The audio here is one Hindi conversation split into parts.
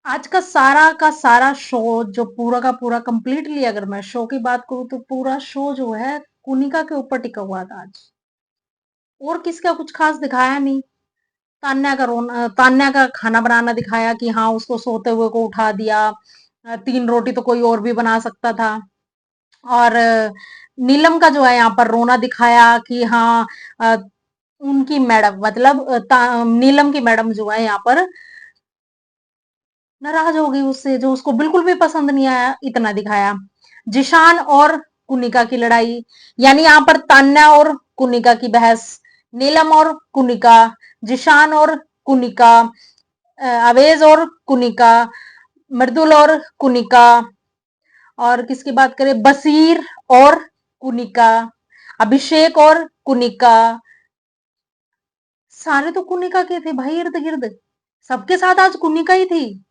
आज का सारा शो जो पूरा का पूरा कंप्लीटली अगर मैं शो की बात करूं तो पूरा शो जो है कुनिका के ऊपर टिका हुआ था आज। और किसका कुछ खास दिखाया नहीं। तान्या का खाना बनाना दिखाया कि हाँ उसको सोते हुए को उठा दिया। 3 रोटी तो कोई और भी बना सकता था। और नीलम का जो है यहाँ पर रोना दिखाया कि हाँ अ, उनकी मैडम मतलब नीलम की मैडम जो है यहाँ पर नाराज हो गई उससे, जो उसको बिल्कुल भी पसंद नहीं आया, इतना दिखाया। जिशान और कुनिका की लड़ाई, यानी यहाँ पर तान्या और कुनिका की बहस, नीलम और कुनिका, जिशान और कुनिका, अवेज और कुनिका, मृदुल और कुनिका, और किसकी बात करें, बसीर और कुनिका, अभिषेक और कुनिका। सारे तो कुनिका के थे भाई, इर्द गिर्द सबके साथ आज कुनिका ही थी।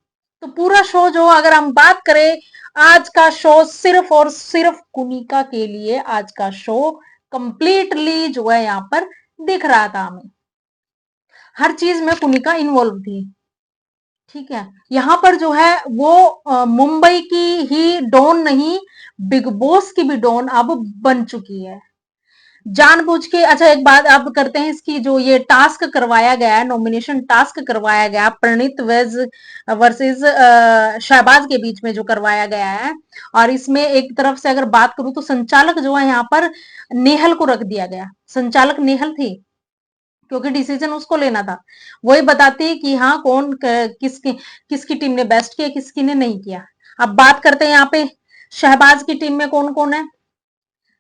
तो पूरा शो जो अगर हम बात करें, आज का शो सिर्फ और सिर्फ कुनिका के लिए आज का शो कंप्लीटली जो है यहाँ पर दिख रहा था हमें। हर चीज में कुनिका इन्वॉल्व थी। ठीक है, यहाँ पर जो है वो मुंबई की ही डॉन नहीं, बिग बॉस की भी डॉन अब बन चुकी है जानबूझ के। अच्छा एक बात अब करते हैं, इसकी जो ये टास्क करवाया गया है, नॉमिनेशन टास्क करवाया गया प्रणीत वेज वर्सेस शहबाज के बीच में जो करवाया गया है, और इसमें एक तरफ से अगर बात करूं तो संचालक जो है यहाँ पर नेहल को रख दिया गया। संचालक नेहल थी क्योंकि डिसीजन उसको लेना था। वही बताती कि हाँ कौन किसकी किसकी टीम ने बेस्ट किया, किसकी ने नहीं किया। अब बात करते हैं यहाँ पे शहबाज की टीम में कौन कौन है।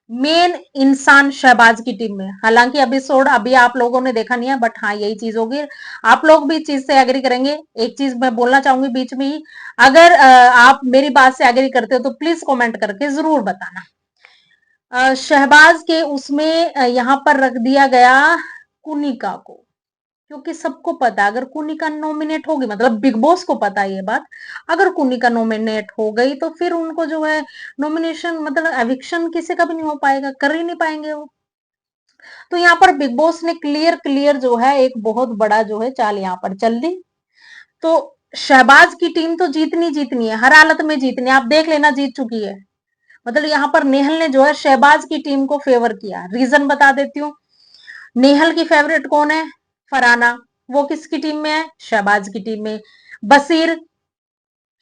मेन इंसान शहबाज की टीम में, हालांकि एपिसोड अभी आप लोगों ने देखा नहीं है, बट हाँ यही चीज होगी। आप लोग भी इस चीज से एग्री करेंगे। एक चीज मैं बोलना चाहूंगी बीच में ही, अगर आप मेरी बात से एग्री करते हो तो प्लीज कमेंट करके जरूर बताना। शहबाज के उसमें यहाँ पर रख दिया गया कुनिका को, क्योंकि सबको पता है अगर कुनिका नॉमिनेट होगी, मतलब बिग बॉस को पता है ये बात, अगर कुनिका नॉमिनेट हो गई तो फिर उनको जो है नॉमिनेशन मतलब एविक्शन किसी का भी नहीं हो पाएगा, कर ही नहीं पाएंगे वो। तो यहाँ पर बिग बॉस ने क्लियर क्लियर जो है एक बहुत बड़ा जो है चाल यहाँ पर चल दी। तो शहबाज की टीम तो जीतनी जीतनी है, हर हालत में जीतनी है, आप देख लेना जीत चुकी है। मतलब यहाँ पर नेहल ने जो है शहबाज की टीम को फेवर किया, रीजन बता देती हूँ। नेहल की फेवरेट कौन है, फराना, वो किसकी टीम में है, शहबाज की टीम में। बसीर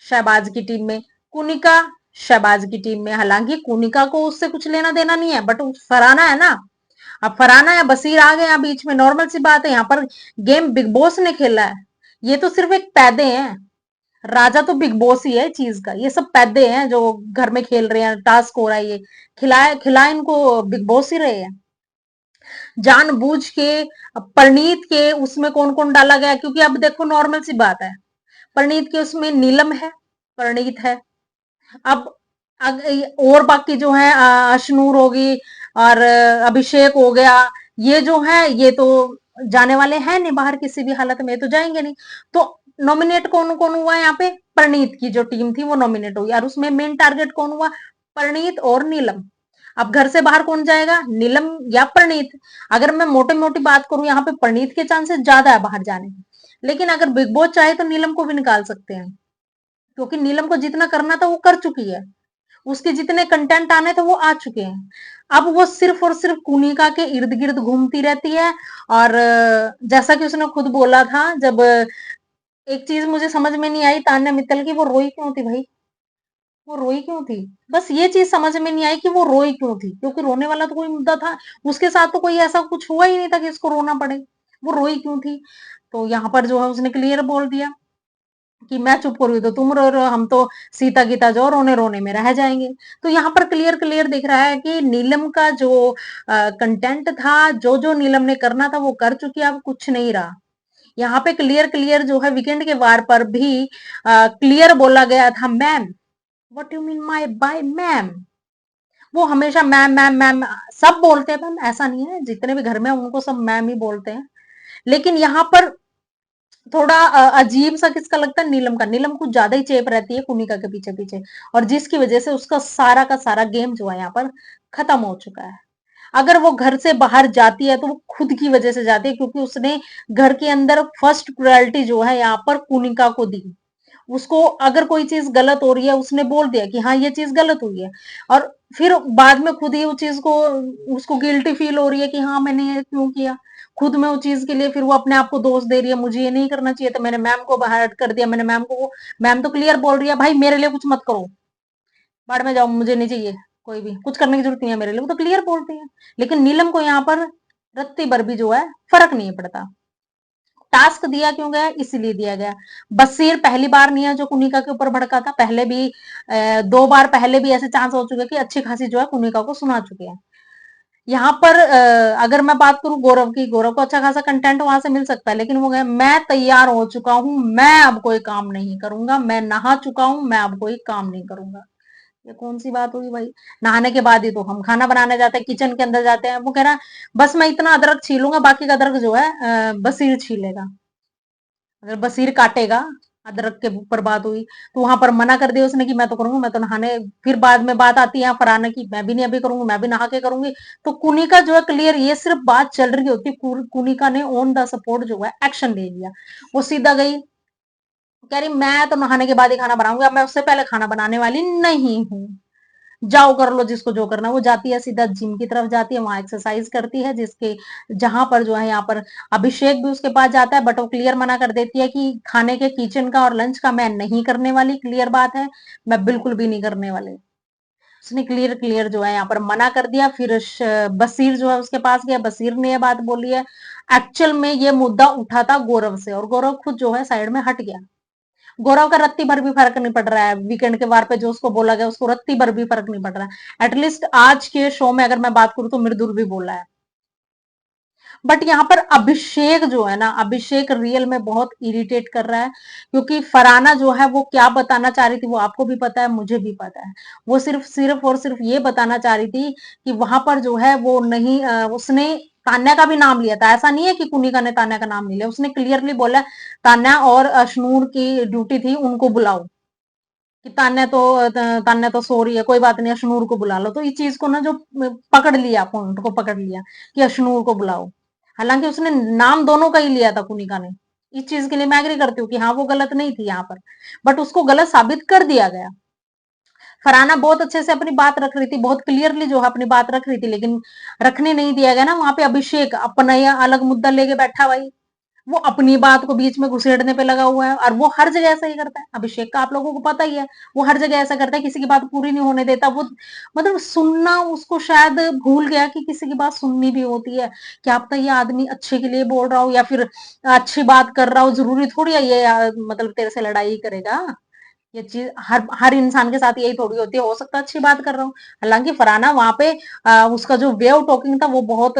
शहबाज की टीम में, कुनिका शहबाज की टीम में। हालांकि कुनिका को उससे कुछ लेना देना नहीं है, बट फराना है ना। अब फराना या बसीर आ गए बीच में, नॉर्मल सी बात है, यहाँ पर गेम बिग बॉस ने खेला है। ये तो सिर्फ एक पैदे हैं, राजा तो बिग बॉस ही है चीज का, ये सब पैदे हैं जो घर में खेल रहे हैं, टास्क हो रहा है, ये खिलाए खिलाए इनको बिग बॉस ही रहे हैं जानबूझ के। परिणीत के उसमें कौन कौन डाला गया, क्योंकि अब देखो नॉर्मल सी बात है, परिणीत के उसमें नीलम है, परिणीत है। अब और बाकी जो है अशनूर होगी और अभिषेक हो गया, ये जो है ये तो जाने वाले हैं नहीं बाहर, किसी भी हालत में तो जाएंगे नहीं। तो नॉमिनेट कौन कौन हुआ यहाँ पे, परिणीत की जो टीम थी वो नॉमिनेट हुई, और उसमें मेन टारगेट कौन हुआ, परिणीत और नीलम। अब घर से बाहर कौन जाएगा, नीलम या परिणीत। अगर मैं मोटे मोटी बात करूं यहाँ पे परिणीत के चांसेस ज्यादा है बाहर जाने के, लेकिन अगर बिग बॉस चाहे तो नीलम को भी निकाल सकते हैं, क्योंकि नीलम को जितना करना था वो कर चुकी है, उसके जितने कंटेंट आने थे वो आ चुके हैं। अब वो सिर्फ और सिर्फ कुनिका के इर्द गिर्द घूमती रहती है। और जैसा कि उसने खुद बोला था, जब एक चीज मुझे समझ में नहीं आई तान्या मित्तल की, वो रोई क्यों थी भाई, वो रोई क्यों थी। बस ये चीज समझ में नहीं आई कि वो रोई क्यों थी, क्योंकि रोने वाला तो कोई मुद्दा था, उसके साथ तो कोई ऐसा कुछ हुआ ही नहीं था कि इसको रोना पड़े, वो रोई क्यों थी। तो यहाँ पर जो है उसने क्लियर बोल दिया कि मैं चुप करूँ तो तुम रो रहे हो, हम तो सीता गीता जो रोने रोने में रह जाएंगे। तो यहाँ पर क्लियर क्लियर दिख रहा है कि नीलम का जो कंटेंट था, जो जो नीलम ने करना था वो कर चुकी है, अब कुछ नहीं रहा। यहाँ पे क्लियर क्लियर जो है वीकेंड के वार पर भी क्लियर बोला गया था, ma'am what you mean my bye ma'am. वो हमेशा मैम मैम मैम सब बोलते हैं मैम, ऐसा नहीं है, जितने भी घर में उनको सब मैम ही बोलते हैं। लेकिन यहाँ पर थोड़ा अजीब सा किसका लगता है, नीलम का। नीलम कुछ ज्यादा ही चेप रहती है कुनिका के पीछे पीछे, और जिसकी वजह से उसका सारा का सारा गेम जो है यहाँ पर खत्म हो चुका है। अगर वो घर से बाहर जाती है तो वो खुद की वजह से जाती है, क्योंकि उसने घर के अंदर फर्स्ट प्रायोरिटी जो है यहाँ पर कुनिका को दी, उसको अगर कोई चीज गलत हो रही है, उसने बोल दिया कि हाँ ये चीज गलत हुई है, और फिर बाद में खुद ही उस चीज को, उसको गिल्टी फील हो रही है कि हाँ मैंने ये क्यों किया, खुद में उस चीज के लिए फिर वो अपने आप को दोष दे रही है, मुझे ये नहीं करना चाहिए था, मैंने मैम को बाहर कर दिया, मैंने मैम को, मैम तो क्लियर बोल रही है भाई मेरे लिए कुछ मत करो, बाढ़ में जाओ, मुझे नहीं चाहिए, कोई भी कुछ करने की जरूरत नहीं है मेरे लिए, वो तो क्लियर बोलती है। लेकिन नीलम को यहाँ पर रत्ती भर भी जो है फर्क नहीं पड़ता। टास्क दिया क्यों गया, इसीलिए दिया गया। बशीर पहली बार नहीं है जो कुनिका के ऊपर भड़का था, पहले भी 2 बार पहले भी ऐसे चांस हो चुके कि अच्छी खासी जो है कुनिका को सुना चुके हैं। यहाँ पर अगर मैं बात करूं गौरव की, गौरव को अच्छा खासा कंटेंट वहां से मिल सकता है, लेकिन वो गए मैं तैयार हो चुका हूं, मैं अब कोई काम नहीं करूंगा, मैं नहा चुका हूं, मैं अब कोई काम नहीं करूंगा। ये कौन सी बात हुई भाई, नहाने के बाद ही तो हम खाना बनाने जाते हैं, किचन के अंदर जाते हैं, वो कह रहा है बस मैं इतना अदरक छीलूंगा, बाकी का अदरक जो है बसीर छीलेगा। अगर बसीर काटेगा, अदरक के ऊपर बात हुई, तो वहां पर मना कर दिया उसने कि मैं तो करूंगा, मैं तो नहाने, फिर बाद में बात आती है फरहाना की, मैं भी नहीं अभी करूंगी, मैं भी नहा के करूंगी। तो कुनिका जो है क्लियर, ये सिर्फ बात चल रही होती, कुनिका ने ऑन द सपोर्ट जो है एक्शन ले लिया। वो सीधा गई, कह रही मैं तो नहाने के बाद ही खाना बनाऊंगी, अब मैं उससे पहले खाना बनाने वाली नहीं हूँ, जाओ कर लो जिसको जो करना। वो जाती है सीधा जिम की तरफ जाती है, वहां एक्सरसाइज करती है, जिसके जहां पर जो है यहाँ पर अभिषेक भी उसके पास जाता है, बट वो क्लियर मना कर देती है कि खाने के किचन का और लंच का मैं नहीं करने वाली, क्लियर बात है, मैं बिल्कुल भी नहीं करने वाली। उसने क्लियर क्लियर जो है यहाँ पर मना कर दिया। फिर बसीर जो है उसके पास गया, बसीर ने यह बात बोली है। एक्चुअल में ये मुद्दा उठा था गौरव से, और गौरव खुद जो है साइड में हट गया। गौरव का रत्ती भर भी फर्क नहीं पड़ रहा है, वीकेंड के वार पे जो उसको बोला गया उसको रत्ती भर भी फर्क नहीं पड़ रहा है। एटलीस्ट आज के शो में अगर मैं बात करूं तो मृदुल भी बोला है। बट यहाँ पर अभिषेक जो है ना, अभिषेक रियल में बहुत इरिटेट कर रहा है, क्योंकि फराना जो है वो क्या बताना चाह रही थी वो आपको भी पता है, मुझे भी पता है। वो सिर्फ सिर्फ और सिर्फ ये बताना चाह रही थी कि वहां पर जो है वो नहीं, उसने तान्या का भी नाम लिया था, ऐसा नहीं है कि कुनिका ने तान्या का नाम नहीं लिया, उसने क्लियरली बोला तान्या और अशनूर की ड्यूटी थी उनको बुलाओ, कि तान्या तो सो रही है, कोई बात नहीं अशनूर को बुला लो। तो इस चीज को ना जो पकड़ लिया, पॉइंट को पकड़ लिया कि अशनूर को बुलाओ, हालांकि उसने नाम दोनों का ही लिया था कुनिका ने। इस चीज के लिए मैं एग्री करती हूँ कि हाँ वो गलत नहीं थी यहाँ पर, बट उसको गलत साबित कर दिया गया। फरहाना बहुत अच्छे से अपनी बात रख रही थी, बहुत क्लियरली जो है अपनी बात रख रही थी, लेकिन रखने नहीं दिया गया ना। वहां पे अभिषेक अपना या अलग मुद्दा लेके बैठा भाई, वो अपनी बात को बीच में घुसेड़ने पे लगा हुआ है, और वो हर जगह ऐसा ही करता है। अभिषेक का आप लोगों को पता ही है, वो हर जगह ऐसा करता है, किसी की बात पूरी नहीं होने देता वो, मतलब सुनना उसको शायद भूल गया कि किसी की बात सुननी भी होती है। क्या पता ये आदमी अच्छे के लिए बोल रहा हो या फिर अच्छी बात कर रहा हो, जरूरी थोड़ी है ये मतलब तेरे से लड़ाई करेगा। ये चीज हर हर इंसान के साथ यही थोड़ी होती है, हो सकता है अच्छी बात कर रहा हूँ। हालांकि फरहाना वहां पे उसका जो वे ऑफ टॉकिंग था वो बहुत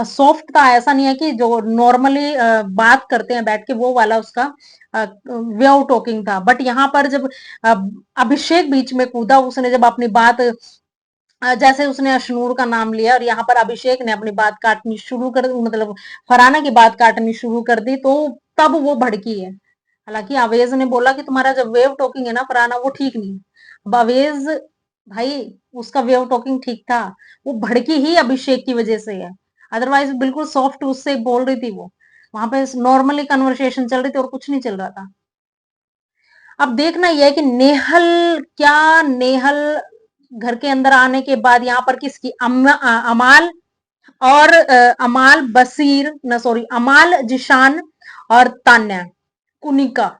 सॉफ्ट था, ऐसा नहीं है कि जो नॉर्मली बात करते हैं बैठ के वो वाला उसका वे ऑफ टॉकिंग था। बट यहाँ पर जब अ, अभिषेक बीच में कूदा, उसने जब अपनी बात जैसे उसने अशनूर का नाम लिया और यहाँ पर अभिषेक ने अपनी बात काटनी शुरू कर, मतलब फरहाना की बात काटनी शुरू कर दी, तो तब वो भड़की है। हालांकि अवेज ने बोला कि तुम्हारा जब वेव टॉकिंग है ना फरहाना वो ठीक नहीं है। अब अवेज भाई, उसका वेव टॉकिंग ठीक था, वो भड़की ही अभिषेक की वजह से है, अदरवाइज बिल्कुल सॉफ्ट उससे बोल रही थी वो, वहां पे नॉर्मली कन्वर्सेशन चल रही थी और कुछ नहीं चल रहा था। अब देखना यह है कि नेहल, क्या नेहल घर के अंदर आने के बाद यहाँ पर किसकी अमाल और अमाल बसीर न सॉरी अमाल जिशान और तान्या, कुनिका,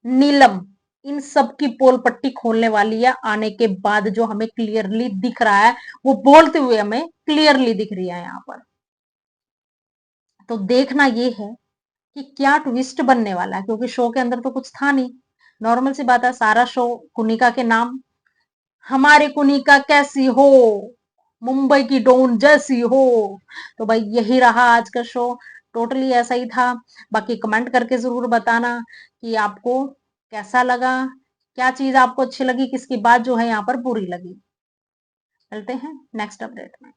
नीलम, इन सब की पोल पट्टी खोलने वाली है आने के बाद, जो हमें क्लियरली दिख रहा है, वो बोलते हुए हमें क्लियरली दिख रही है यहाँ पर। तो देखना ये है कि क्या ट्विस्ट बनने वाला है, क्योंकि शो के अंदर तो कुछ था नहीं, नॉर्मल सी बात है, सारा शो कुनिका के नाम, हमारी कुनिका कैसी हो, मुंबई की डॉन जैसी हो। तो भाई यही रहा आज का शो, टोटली ऐसा ही था। बाकी कमेंट करके जरूर बताना कि आपको कैसा लगा, क्या चीज आपको अच्छी लगी, किसकी बात जो है यहाँ पर बुरी लगी। चलते हैं नेक्स्ट अपडेट में।